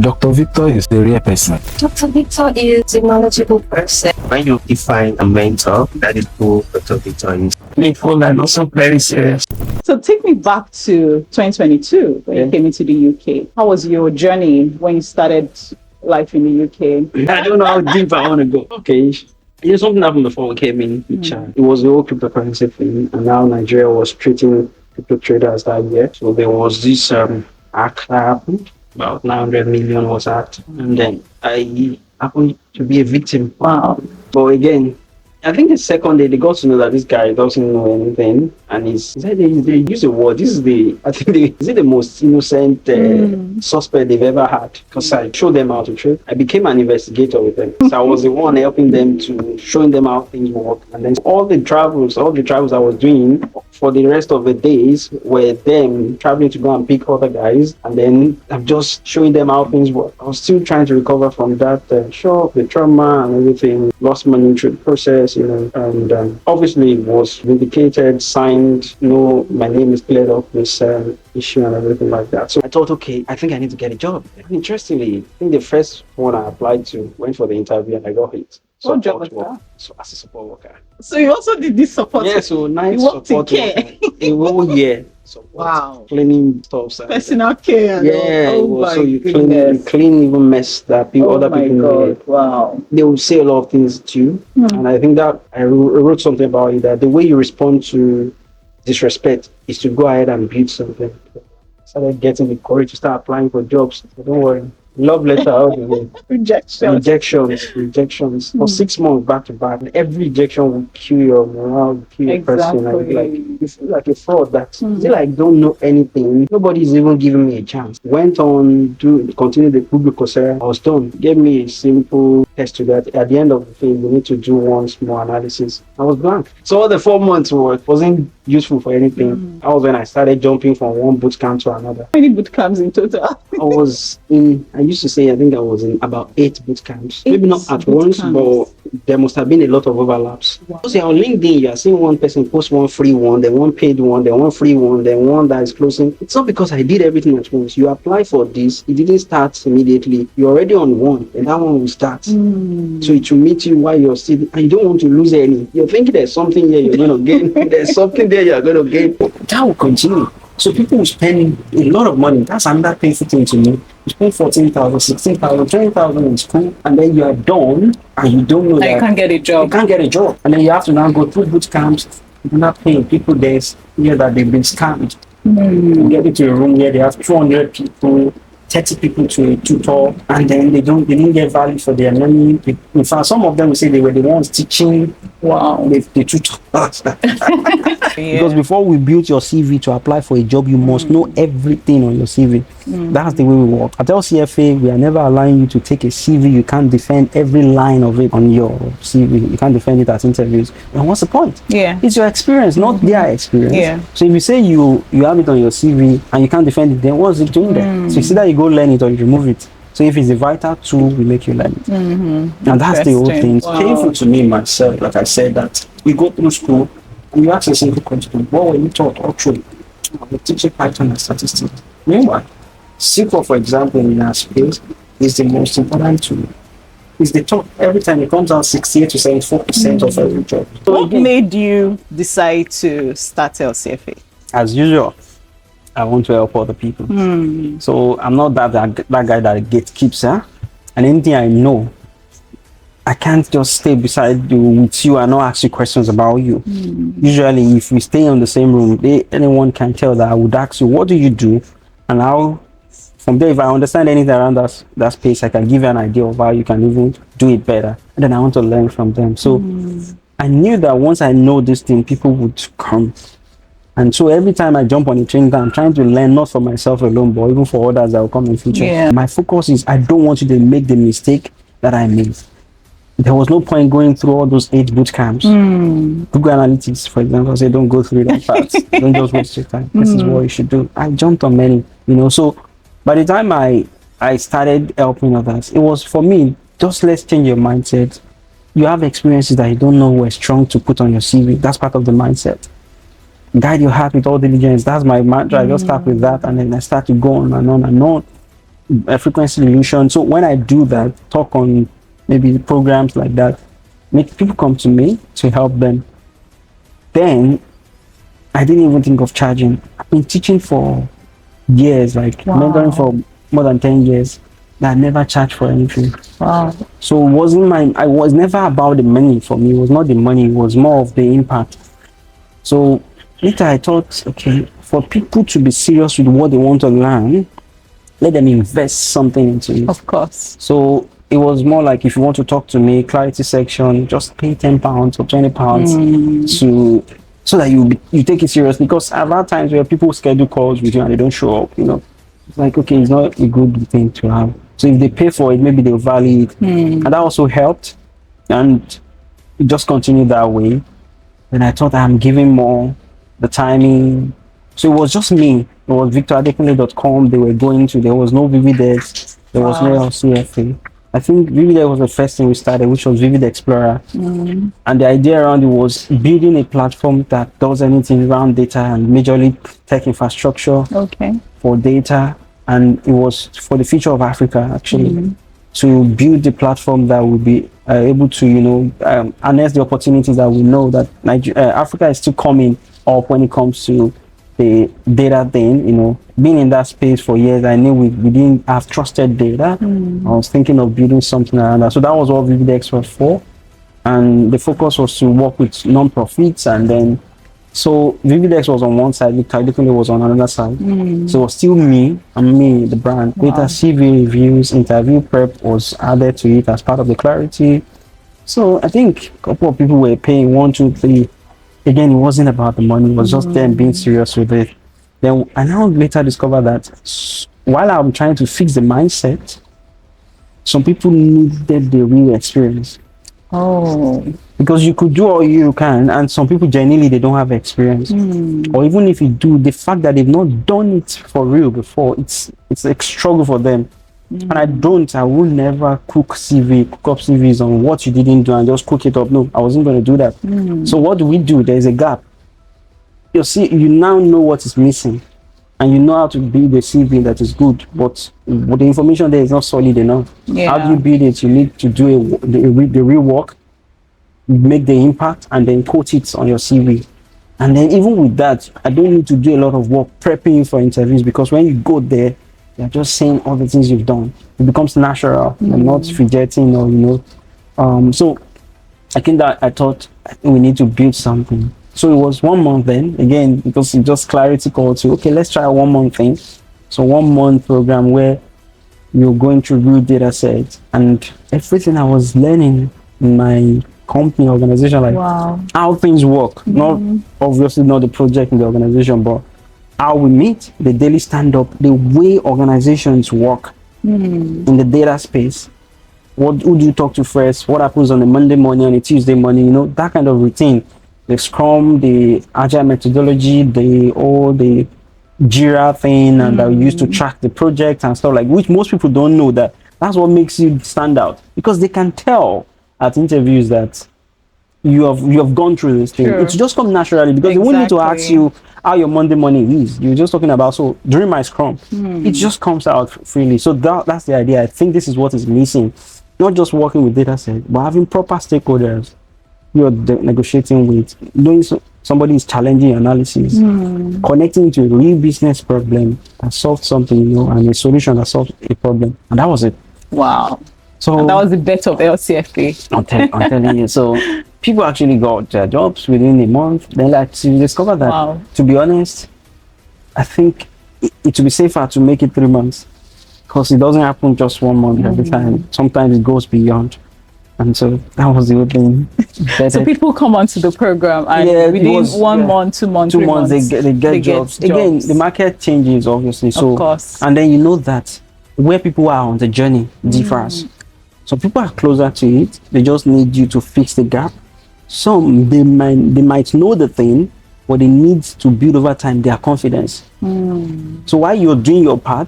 Dr. Victor is a real person. Dr. Victor is a knowledgeable person. When you define a mentor, that is who Dr. Victor is. Playful and also very serious. So take me back to 2022 when you came into the UK. How was your journey when you started life in the UK? I don't know how deep I want to go. Okay. Something happened before we came in. It was the whole cryptocurrency thing, and now Nigeria was treating crypto traders that year. So there was this hack that happened. About 900 million was hacked, and then I happened to be a victim. Wow. But again, I think the second day they got to know that this guy doesn't know anything, and he said they use a word. This is the most innocent suspect they've ever had, because I showed them how to trade. I became an investigator with them, so I was the one helping them to showing them how things work. And then all the travels I was doing for the rest of the days were them traveling to go and pick other guys, and then I'm just showing them how things work. I was still trying to recover from that shock, the trauma and everything. Lost money through the process, and obviously was vindicated, signed, my name is cleared up this issue and everything like that. So I thought, okay, I think I need to get a job. Interestingly, I think the first one I applied to went for the interview and I got it. What job was that? So as a support worker. So you also did this support? Yeah, so night support worker. A whole year. Support, wow. Cleaning stuff. Personal care. Yeah, so you clean even mess that other people made. Wow. They will say a lot of things to you. And I think that I wrote something about it, that the way you respond to disrespect is to go ahead and build something. I started getting the courage to start applying for jobs. So don't worry. Love letter out of it. Rejections. For 6 months back to back. Every rejection will kill your morale, kill your person. You feel like a fraud. Don't know anything. Nobody's even giving me a chance. Went on to continue the public Coursera. I was done. Gave me a simple test to that. At the end of the thing, we need to do one small analysis. I was blank. So all the 4 months wasn't useful for anything. That was when I started jumping from one boot camp to another. How many boot camps in total? I used to say I think I was in about 8 boot camps. Maybe not at once, but there must have been a lot of overlaps. Wow. So on LinkedIn, you are seeing one person post one free one, then one paid one, then one free one, then one that is closing. It's not because I did everything at once. You apply for this, it didn't start immediately. You're already on one, and that one will start. So it will meet you while you're still, and you don't want to lose any. You're thinking there's something here you're going to gain. There's something there you're going to gain. That will continue. So people will spend a lot of money. That's another painful thing to me. You spend 14,000, 16,000, 20,000 in school, and then you are done, and you don't know that you can't get a job. You can't get a job, and then you have to now go through boot camps. You're not paying people days here that they've been scammed. You get into a room where they have 200 people, 30 people to a tutor, and then they didn't get value for their money. In fact, some of them will say they were the ones teaching. Wow, they tutor us. Because before we build your CV to apply for a job, you must know everything on your CV. That's the way we work. At LCFA, we are never allowing you to take a CV. You can't defend every line of it on your CV. You can't defend it at interviews. And what's the point? Yeah, it's your experience, not their experience. Yeah. So if you say you have it on your CV and you can't defend it, then what's it doing there? So it's either you go learn it or you remove it. So if it's a vital tool, we make you learn it. And that's the whole thing. It's painful to me myself, like I said, that we go through school and you ask a simple question, what were you taught actually? We're teaching Python and statistics. Meanwhile, SQL, for example, in our space, is the most important tool. It's the top. Every time it comes out 68 to 74% of every job. So what made you decide to start LCFA? As usual, I want to help other people. So I'm not that guy that gatekeeps, and anything I know, I can't just stay beside you with you and not ask you questions about you. Usually, if we stay in the same room, anyone can tell that I would ask you, what do you do? And how, from there, if I understand anything around that space, I can give you an idea of how you can even do it better. And then I want to learn from them. So I knew that once I know this thing, people would come. And so every time I jump on a train, I'm trying to learn, not for myself alone, but even for others that will come in future. Yeah. My focus is I don't want you to make the mistake that I made. There was no point going through all those 8 boot camps. Google Analytics, for example, say don't go through that fast. Don't just waste your time. This is what you should do. I jumped on many, So by the time I started helping others, it was for me, just let's change your mindset. You have experiences that you don't know were strong to put on your CV. That's part of the mindset. Guide your heart with all diligence. That's my mantra. I just start with that, and then I start to go on and on and on. frequency illusion. So when I do that, talk on maybe programs like that, make people come to me to help them. Then I didn't even think of charging. I've been teaching for years, like mentoring for more than 10 years. I never charged for anything. Wow. So it wasn't I was never about the money for me. It was not the money, it was more of the impact. So later I thought, okay, for people to be serious with what they want to learn, let them invest something into it. Of course. So it was more like, if you want to talk to me, clarity section, just pay £10 or £20 to, so that you take it seriously. Because I've had times where people schedule calls with you and they don't show up, you know. It's like, okay, it's not a good thing to have. So if they pay for it, maybe they'll value it. And that also helped. And it just continued that way. And I thought, I'm giving more, the timing. So it was just me. It was victoradekunle.com. They were going to, there was no Vividex, there was no LCFA. I think Vividex was the first thing we started, which was Vivid Explorer. And the idea around it was building a platform that does anything around data and majorly tech infrastructure for data. And it was for the future of Africa, actually, to build the platform that will be able to, you know, harness the opportunities that we know that Africa is still coming up when it comes to the data thing. You know, being in that space for years, I knew we didn't have trusted data. I was thinking of building something around that. So that was what VividX was for. And the focus was to work with non-profits. And then, so VividX was on one side, Victor Adekunle was on another side. So it was still me, and me, the brand. Data CV reviews, interview prep was added to it as part of the clarity. So I think a couple of people were paying 1, 2, 3. Again, it wasn't about the money, it was just them being serious with it. Then I now later discovered that while I'm trying to fix the mindset, some people needed the real experience. Because you could do all you can, and some people genuinely, they don't have experience. Or even if you do, the fact that they've not done it for real before, it's a struggle for them. And I will never cook up CVs on what you didn't do and just cook it up. No, I wasn't going to do that. So what do? There's a gap. You see, you now know what is missing, and you know how to build a CV that is good, but the information there is not solid enough. How do you build it? You need to do the real work, make the impact, and then quote it on your CV. And then even with that, I don't need to do a lot of work prepping you for interviews, because when you go there, you're just saying all the things you've done. It becomes natural. You're not fidgeting, or, you know. So I think that I thought we need to build something. So it was 1 month then, again, because it just clarity called to, okay, let's try a 1 month thing. So 1 month program where you're going through real data sets, and everything I was learning in my company organization, like how things work. Not obviously not the project in the organization, but how we meet, the daily stand-up, the way organizations work in the data space. Who do you talk to first? What happens on a Monday morning, on a Tuesday morning? You know, that kind of routine. The Scrum, the Agile methodology, the Jira thing, and that we used to track the project and stuff, like, which most people don't know. That's what makes you stand out, because they can tell at interviews that you have gone through this thing. It's just come naturally, because they won't need to ask you how your Monday morning is. You're just talking about, so during my Scrum, it just comes out freely. So that's the idea. I think this is what is missing. Not just working with data sets, but having proper stakeholders you're negotiating with, knowing somebody is challenging your analysis, connecting to a real business problem that solved something, you know, and a solution that solved a problem. And that was it. Wow. So and that was the bet of LCFA. I'm telling you. So people actually got their jobs within a month. Then, like, to discover that, to be honest, I think it would be safer to make it 3 months, because it doesn't happen just 1 month every time. Sometimes it goes beyond. And so that was the whole thing. So people come onto the program, and within 1 month, 2 months, 2 months, they get jobs. Again, the market changes, obviously. So, of course. And then you know that where people are on the journey differs. So people are closer to it. They just need you to fix the gap. Some, they might know the thing, but they need to build over time their confidence. So while you're doing your part,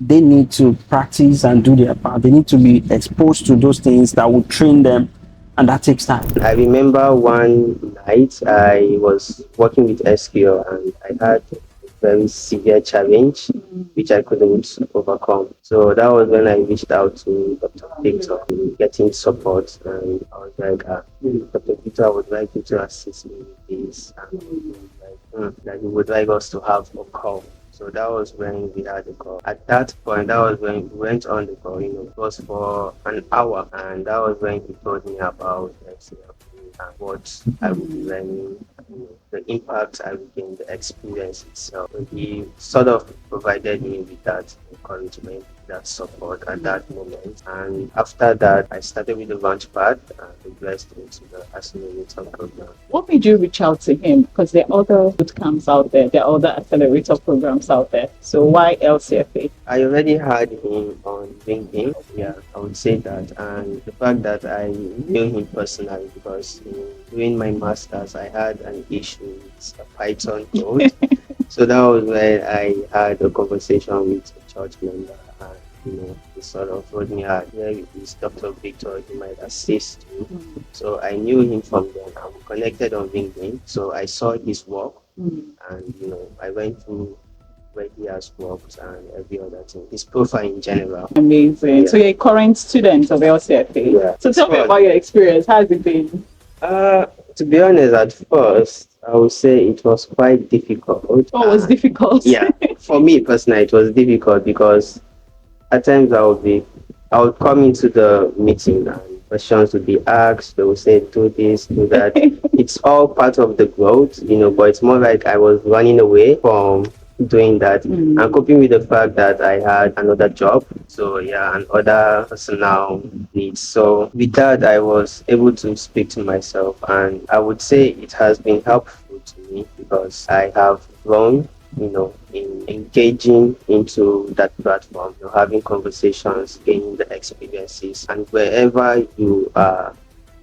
they need to practice and do their part. They need to be exposed to those things that will train them, and that takes time. I remember one night I was working with SQL, and I had a very severe challenge which I couldn't overcome. So that was when I reached out to Dr. Victor getting support, and I was like, Dr. Victor, I would like you to assist me with this, and he was like, that he would like us to have a call. So that was when we had the call. At that point, that was when we went on the call. It was for an hour, and that was when he told me about LCFA and what I would be learning, the impact I would gain, the experience itself. So he sort of provided me with that encouragement, that support at that moment. And after that, I started with the Launchpad and progressed into the Accelerator program. What made you reach out to him? Because there are other boot camps out there, there are other accelerator programs out there. So why LCFA? I already had him on LinkedIn. Yeah, I would say that. And the fact that I knew him personally, because during my master's, I had an issue with a Python code. So that was when I had a conversation with a church member. He sort of told me, here is Dr. Victor, he might assist you. So I knew him from then. I'm connected on LinkedIn. So I saw his work and, I went through where he has worked and every other thing, his profile in general. Amazing. Yeah. So you're a current student of LCFA. Yeah. So tell me about your experience. How has it been? To be honest, at first, I would say it was quite difficult. Oh, it was difficult? Yeah. For me personally, it was difficult because at times I would come into the meeting and questions would be asked. They would say, do this, do that. It's all part of the growth, but it's more like I was running away from doing that and coping with the fact that I had another job. So yeah, and other personal needs. So with that, I was able to speak to myself, and I would say it has been helpful to me because I have grown in engaging into that platform, having conversations, gaining the experiences, and wherever you are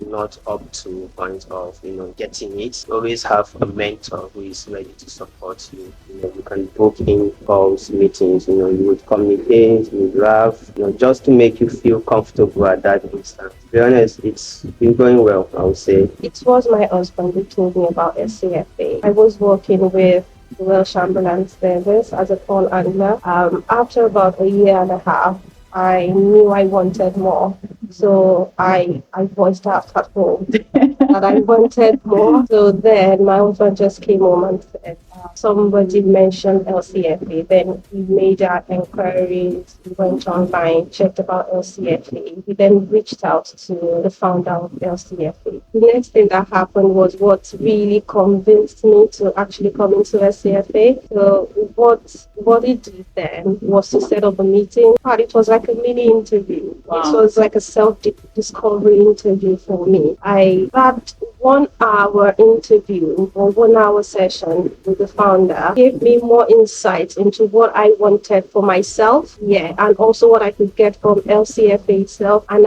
not up to point of getting it, always have a mentor who is ready to support you. You can book in calls, meetings, you would communicate, you would laugh, just to make you feel comfortable at that instant. To be honest, it's been going well, I would say. It was my husband who told me about LCFA. I was working with the Welsh Ambulance Service as a call angler. After about a year and a half, I knew I wanted more. So I voiced out at home that I wanted more. So then my husband just came home and said, somebody mentioned LCFA. Then we made our inquiries, we went online, checked about LCFA. We then reached out to the founder of LCFA. The next thing that happened was what really convinced me to actually come into LCFA. So what he did then was to set up a meeting. It was like a mini interview. Wow. It was like a self-discovery interview for me. That 1 hour interview or 1 hour session with the founder gave me more insight into what I wanted for myself, and also what I could get from LCFA itself. And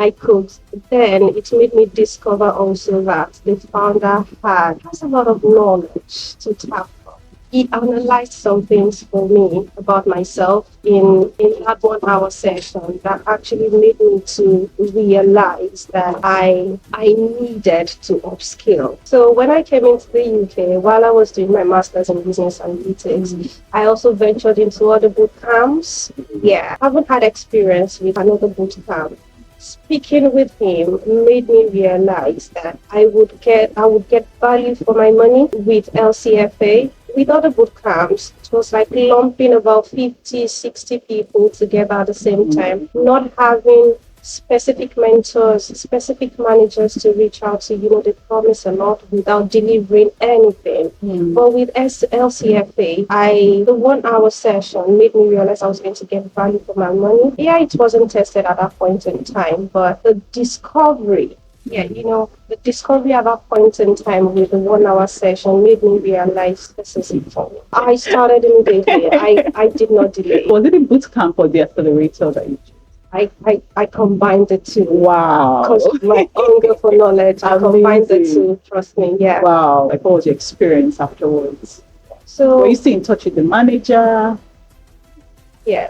then it made me discover also that the founder has a lot of knowledge to tap. He analyzed some things for me about myself in that 1 hour session that actually made me to realize that I needed to upskill. So when I came into the UK, while I was doing my master's in business analytics, I also ventured into other boot camps. I haven't had experience with another boot camp. Speaking with him made me realize that I would get value for my money with LCFA. With other boot camps, it was like lumping about 50, 60 people together at the same time, not having specific mentors, specific managers to reach out to. They promise a lot without delivering anything. But with LCFA, the 1 hour session made me realize I was going to get value for my money. It wasn't tested at that point in time, but the discovery the discovery at that point in time with the 1 hour session made me realize this is it for me. I started immediately. I did not delay. Was it a boot camp or the accelerator that you chose? I combined the two. Wow. Because of my hunger for knowledge, I combined the two, trust me, Wow. Like, what was your experience afterwards? So, were you still in touch with the manager?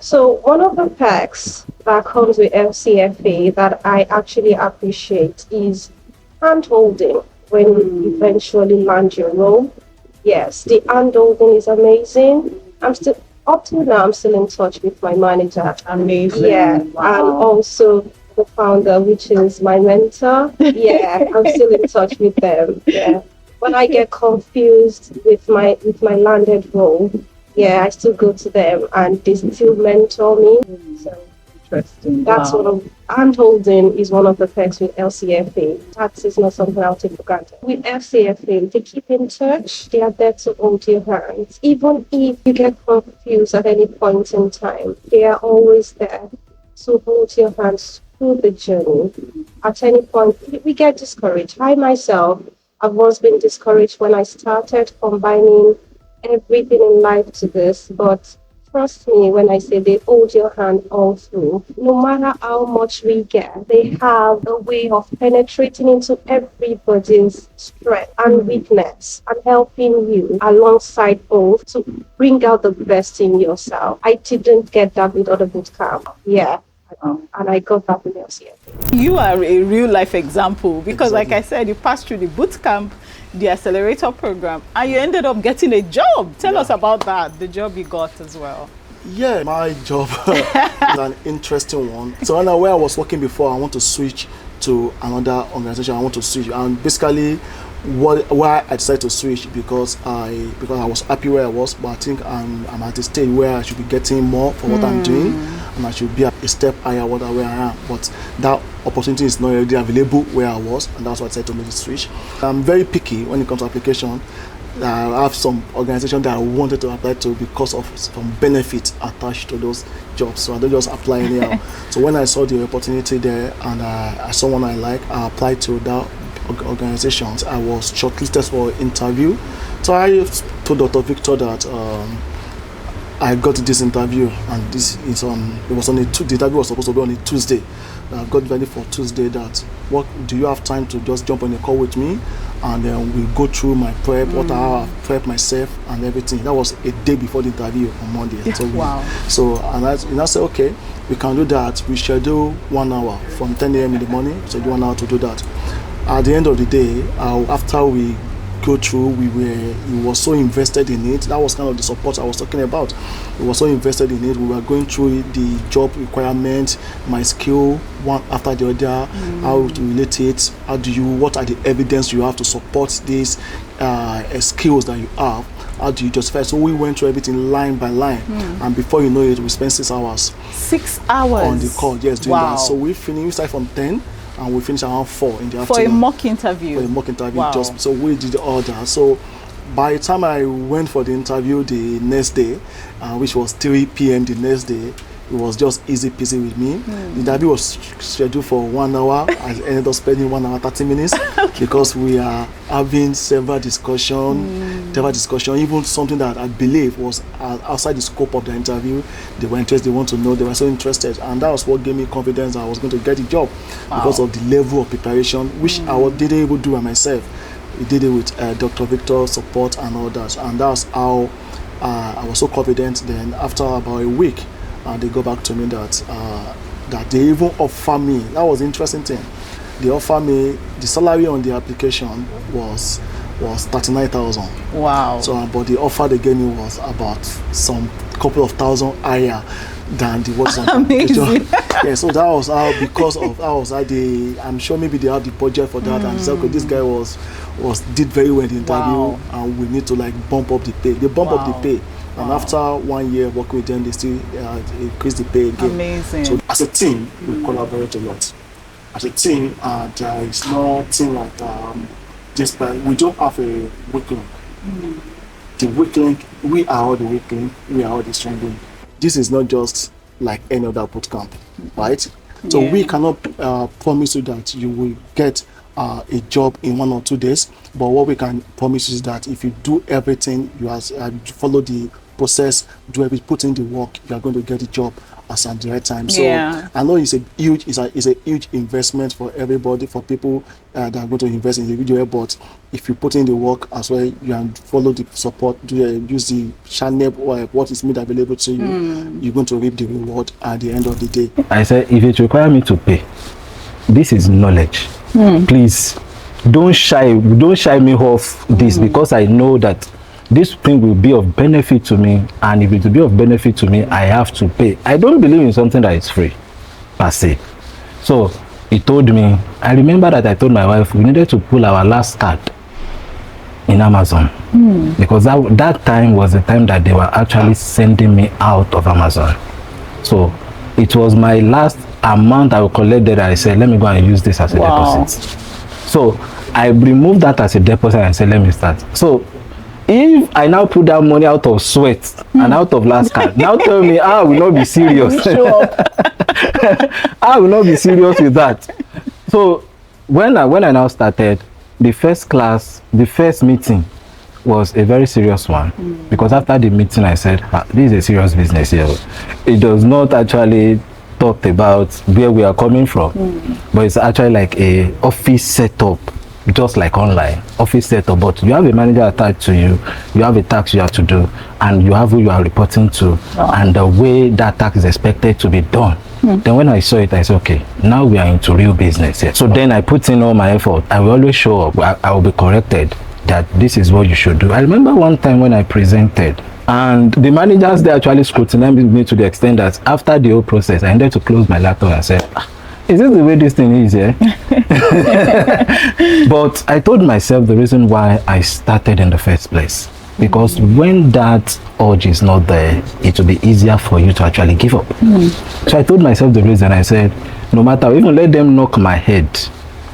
So one of the perks that comes with LCFA that I actually appreciate is hand-holding when you eventually land your role. Yes, the hand-holding is amazing. I'm still up till now. I'm still in touch with my manager. Amazing. Yeah, Wow. and also the founder, which is my mentor. Yeah, I'm still in touch with them. Yeah, when I get confused with my landed role, yeah, I still go to them, and they still mentor me. So Interesting. that's Wow. one of hand-holding is one of the perks with LCFA. That is not something I'll take for granted. With LCFA, they keep in touch. They are there to hold your hands. Even if you get confused at any point in time, they are always there to hold your hands through the journey. At any point, we get discouraged. I myself have once been discouraged when I started combining everything in life to this, but trust me when I say they hold your hand all through. No matter how much we get, they have a way of penetrating into everybody's strength and weakness and helping you alongside both to bring out the best in yourself. I didn't get that with other boot camp. Yeah. And I got that with LCFA. You are a real life example because, like I said, you passed through the boot camp, the accelerator program, and you ended up getting a job. Tell us about that, the job you got as well. Yeah, my job is an interesting one. So where I was working before, I want to switch to another organization. I want to switch, and basically, why I decided to switch because I was happy where I was, but I think I'm at a stage where I should be getting more for what I'm doing, and I should be a step higher where I am. But that opportunity is not already available where I was, and that's why I decided to make the switch. I'm very picky when it comes to application. I have some organization that I wanted to apply to because of some benefits attached to those jobs, so I don't just apply anyhow. So when I saw the opportunity there and I saw one I like, I applied to that organizations. I was shortlisted for interview. So I told Dr. Victor that I got this interview, and this is the interview was supposed to be on a Tuesday. I've got ready for Tuesday. That what do you have time to just jump on a call with me, and then we'll go through my prep, what I have prepped myself and everything. That was a day before the interview on Monday. So and I said, okay, we can do that. We schedule 1 hour from 10 a.m. in the morning. So 1 hour to do that. At the end of the day, after we go through, he was so invested in it. That was kind of the support I was talking about. He was so invested in it. We were going through the job requirements, my skill, one after the other, how to relate it, what are the evidence you have to support these skills that you have, how do you justify. So we went through everything line by line, and before you know it, we spent 6 hours. 6 hours? On the call, yes, doing that. So we started from 10, and we finished around 4 in the afternoon. For a mock interview? For a mock interview, so we did all that. So by the time I went for the interview the next day, which was 3 p.m. the next day, it was just easy peasy with me. The interview was scheduled for 1 hour. I ended up spending 1 hour 30 minutes because we are having several discussions, even something that I believe was outside the scope of the interview. They were interested, they want to know, they were so interested, and that was what gave me confidence that I was going to get the job because of the level of preparation, which I didn't even do by myself. We did it with Dr. Victor's support and all that, and that's how I was so confident. Then after about a week, they go back to me that they even offer me. That was the interesting thing. They offer me the salary on the application was 39,000. Wow. So, but the offer they gave me was about some couple of thousand higher than the words on the application. Yeah, so that was how, because of how was I'm sure maybe they have the budget for that, and said, okay, this guy did very well in the interview, and we need to like bump up the pay. They bump up the pay. And after 1 year working with them, they still increase the pay again. Amazing. So as a team, we collaborate a lot. As a team, it's not team like just we don't have a weak link. The weak link, we are all the weak link, we are all the strong link. This is not just like any other bootcamp, right? So we cannot promise you that you will get a job in 1 or 2 days, but what we can promise is that if you do everything, you follow the process, put in the work, you are going to get the job at the right time. So I know it's a huge investment for everybody, for people that are going to invest in the video, but if you put in the work as well, you can follow the support, use the channel or what is made available to you, you're going to reap the reward at the end of the day. I said, if it requires me to pay, this is knowledge. Please don't shy me off this, because I know that this thing will be of benefit to me, and if it will be of benefit to me, I have to pay. I don't believe in something that is free per se. So he told me, I remember that I told my wife we needed to pull our last card in Amazon, because that time was the time that they were actually sending me out of Amazon. So it was my last amount I collected. I said, let me go and use this as a deposit. So I removed that as a deposit and said, let me start. So if I now put that money out of sweat and out of last card, now tell me I will not be serious. I will not be serious with that. So when I now started, the first meeting was a very serious one, because after the meeting I said, this is a serious business here. It does not actually talk about where we are coming from, but it's actually like a office setup, just like online office setup, but you have a manager attached to you, you have a tax you have to do, and you have who you are reporting to, and the way that tax is expected to be done. Then when I saw it, I said, okay, now we are into real business here. So then I put in all my effort. I will always show up. I will be corrected that this is what you should do. I remember one time when I presented, and the managers, they actually scrutinized me to the extent that after the whole process, I ended to close my laptop and said, is this the way this thing is here? But I told myself the reason why I started in the first place, because when that urge is not there, it will be easier for you to actually give up. So I told myself the reason. I said, no matter, even let them knock my head,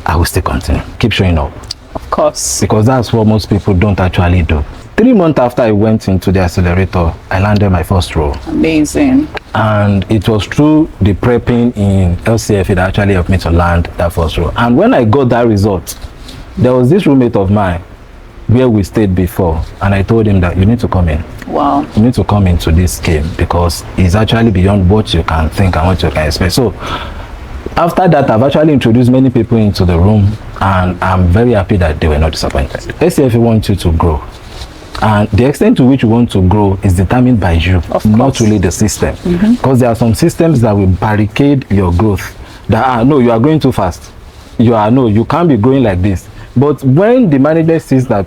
I will still continue, keep showing up. Of course. Because that's what most people don't actually do. 3 months after I went into the accelerator, I landed my first role. Amazing. And it was through the prepping in LCFA that actually helped me to land that first role. And when I got that result, there was this roommate of mine where we stayed before, and I told him that you need to come in. Wow. You need to come into this game, because it's actually beyond what you can think and what you can expect. So after that, I've actually introduced many people into the room, and I'm very happy that they were not disappointed. LCFA wants you to grow, and the extent to which you want to grow is determined by you, not really the system. Because there are some systems that will barricade your growth, that no, you are going too fast, you can't be going like this. But when the manager sees that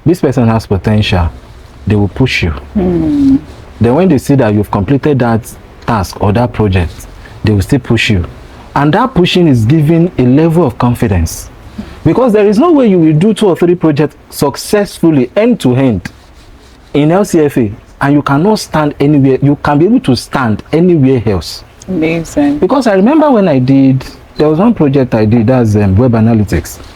this person has potential, they will push you. Then when they see that you've completed that task or that project, they will still push you. And that pushing is giving a level of confidence, because there is no way you will do 2 or 3 projects successfully end to end in LCFA and you cannot stand anywhere. You can be able to stand anywhere else. Amazing. Because I remember when there was one project I did, that's web analytics.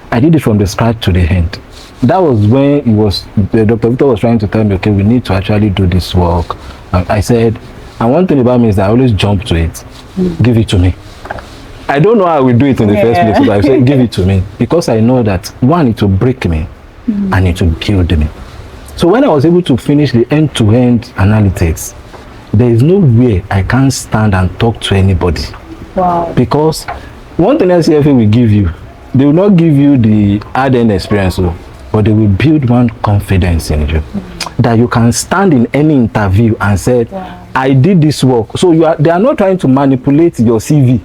I did it from the scratch to the end. That was when Dr. Victor was trying to tell me, okay, we need to actually do this work. I said, and one thing about me is that I always jump to it. Give it to me. I don't know how I will do it in the first place, but I said, give it to me. Because I know that, one, it will break me, and it will build me. So when I was able to finish the end-to-end analytics, there is no way I can stand and talk to anybody. Wow. Because one thing LCFA will give you, they will not give you the hard-earned experience, but they will build one confidence in you, that you can stand in any interview and say, I did this work. So they are not trying to manipulate your CV.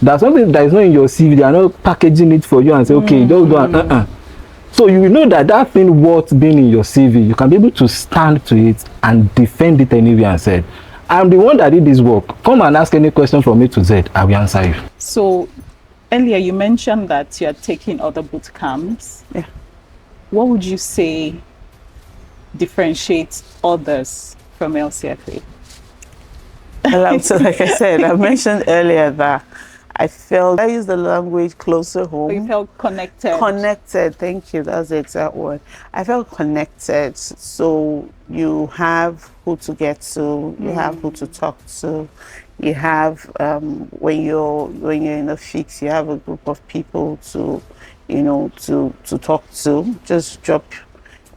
There's something that is not in your CV. They are not packaging it for you and say, okay, just go and So you will know that thing worth being in your CV, you can be able to stand to it and defend it anywhere and say, I'm the one that did this work. Come and ask any question from A to Z. I will answer you. So earlier you mentioned that you are taking other boot camps. Yeah. What would you say differentiates others from LCFA? So like I said, I mentioned earlier that I use the language closer home. You felt connected. Connected, thank you, that's the exact word. I felt connected. So you have who to get to, you have who to talk to, you have when you're in a fix, you have a group of people to talk to. Just drop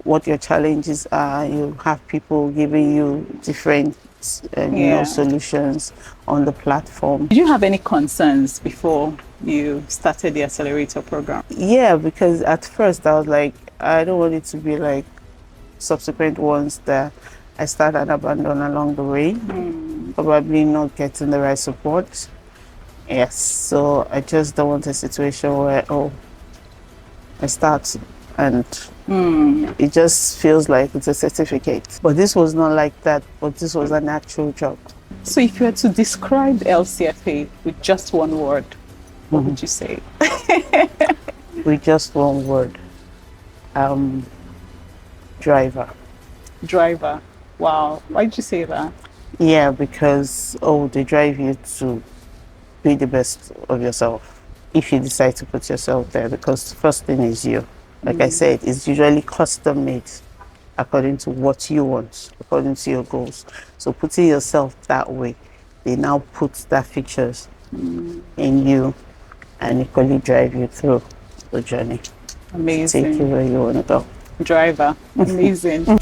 what your challenges are. You have people giving you different solutions on the platform. Did you have any concerns before you started the accelerator program? Yeah, because at first I was like, I don't want it to be like subsequent ones that I start and abandon along the way, probably not getting the right support. Yes, so I just don't want a situation where I start and it just feels like it's a certificate. But this was not like that, but this was an actual job. So if you were to describe LCFA with just one word, what would you say? With just one word, driver. Driver. Wow. Why did you say that? Yeah, because they drive you to be the best of yourself. If you decide to put yourself there, because the first thing is you. Like I said, it's usually custom made according to what you want, according to your goals. So putting yourself that way, they now put that features in you and equally drive you through the journey. Amazing. Take you where you want to go. Driver. Amazing.